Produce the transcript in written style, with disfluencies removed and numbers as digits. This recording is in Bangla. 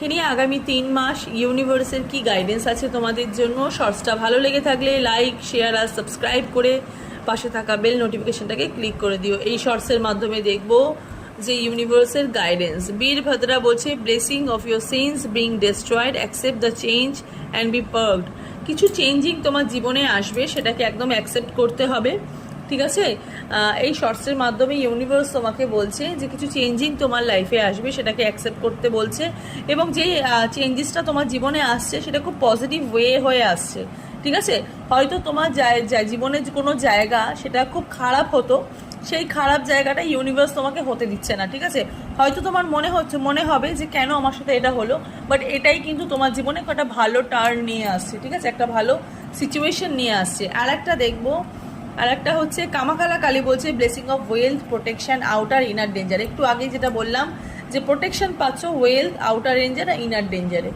এখানে আগামী 3 মাস ইউনিভার্সের কি গাইডেন্স আছে তোমাদের জন্য। শর্টসটা ভালো লেগে থাকলে লাইক, শেয়ার আর সাবস্ক্রাইব করে পাশে থাকা বেল নোটিফিকেশনটাকে ক্লিক করে দিও। এই শর্টসের মাধ্যমে দেখব যে ইউনিভার্সের গাইডেন্স। বীরভদ্রা বলছে, blessing of your sins being destroyed, accept the change and be parked. কিছু চেঞ্জিং তোমার জীবনে আসবে, সেটাকে একদম অ্যাকসেপ্ট করতে হবে, ঠিক আছে। এই শর্টসের মাধ্যমে ইউনিভার্স তোমাকে বলছে যে কিছু চেঞ্জিং তোমার লাইফে আসবে, সেটাকে অ্যাকসেপ্ট করতে বলছে, এবং যে চেঞ্জেসটা তোমার জীবনে আসছে সেটা খুব পজিটিভ ওয়ে হয়ে আসছে, ঠিক আছে। হয়তো তোমার জীবনের কোনো জায়গা সেটা খুব খারাপ হতো, সেই খারাপ জায়গাটা ইউনিভার্স তোমাকে হতে দিচ্ছে না, ঠিক আছে। হয়তো তোমার মনে হবে যে কেন আমার সাথে এটা হলো, বাট এটাই কিন্তু তোমার জীবনে একটা ভালো টার্ন নিয়ে আসছে, ঠিক আছে, একটা ভালো সিচুয়েশন নিয়ে আসছে। আর একটা দেখবো, আর একটা হচ্ছে কামাকালা কালী বলছে, blessing of wealth, protection, outer inner danger. একটু আগে যেটা বললাম যে প্রোটেকশন পাচ্ছ ওয়েলথ, আউটার ডেঞ্জার আর ইনার ডেঞ্জারে।